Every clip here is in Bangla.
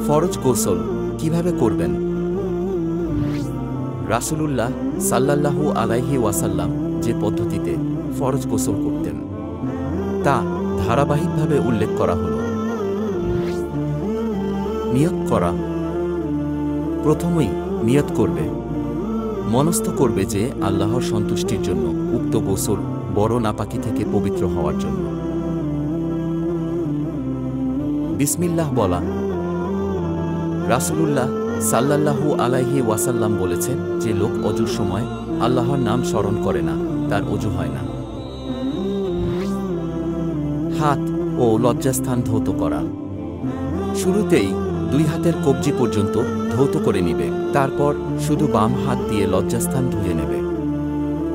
ফরজ গোসল কিভাবে করবেন? রাসূলুল্লাহ সাল্লাল্লাহু আলাইহি ওয়াসাল্লাম যে পদ্ধতিতে ফরজ গোসল করতেন তা ধারাবাহিকভাবে উল্লেখ করা হলো। নিয়ত করা। প্রথমেই নিয়ত করবে, মনস্থ করবে যে আল্লাহর সন্তুষ্টির জন্য উক্ত গোসল বড় নাপাকি থেকে পবিত্র হওয়ার জন্য। বিসমিল্লাহ বলা। রাসূলুল্লাহ সাল্লাল্লাহু আলাইহি ওয়াসাল্লাম বলেছেন, যে লোক অজুর সময় আল্লাহর নাম স্মরণ করে না তার অজু হয় না। হাত ও লজ্জাস্থান ধৌত করা। শুরুতেই 2 হাতের কবজি পর্যন্ত ধৌত করে নিবে, তারপর শুধু বাম হাত দিয়ে লজ্জাস্থান ধুয়ে নেবে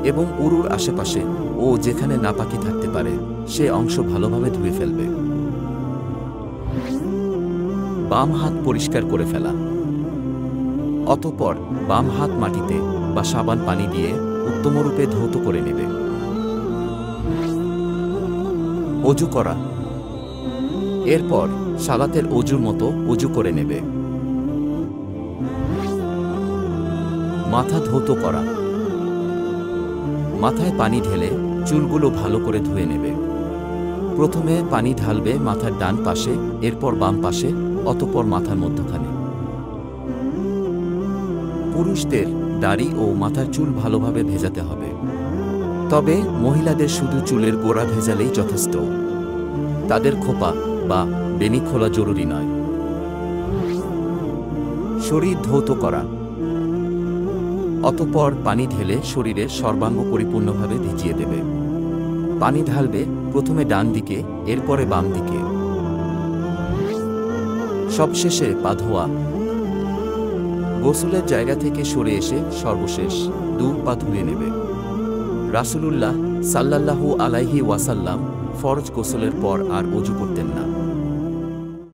এবং উরুর আশেপাশে ও যেখানে নাপাকি থাকতে পারে সে অংশ ভালোভাবে ধুয়ে ফেলবে। বাম হাত পরিষ্কার করে ফেলা। অতঃপর বাম হাত মাটিতে বা সাবান পানি দিয়ে উত্তমরূপে ধৌত করে নেবে। অজু করা। এরপর সালাতের অজুর মতো অজু করে নেবে। মাথা ধৌত করা। মাথায় পানি ঢেলে চুলগুলো ভালো করে ধুয়ে নেবে। প্রথমে পানি ঢালবে মাথার ডান পাশে, এরপর বাম পাশে, অতঃপর মাথার মধ্যখানে। পুরুষদের দাড়ি ও মাথার চুল ভালোভাবে ভেজাতে হবে, তবে মহিলাদের শুধু চুলের গোড়া ভেজালেই যথেষ্ট, তাদের খোপা বা বেনি খোলা জরুরি নয়। শরীর ধৌত করা। অতঃপর পানি ঢেলে শরীরের সর্বাঙ্গ পরিপূর্ণভাবে ভিজিয়ে দেবে। পানি ঢালবে প্রথমে ডান দিকে, এরপরে বাম দিকে, সবশেষে পা ধোয়া। গোসলের জায়গা থেকে সরে এসে সর্বশেষ 2 পা ধুয়ে নেবে। রাসূলুল্লাহ সাল্লাল্লাহু আলাইহি ওয়াসাল্লাম ফরজ গোসলের পর আর অজু করতেন না।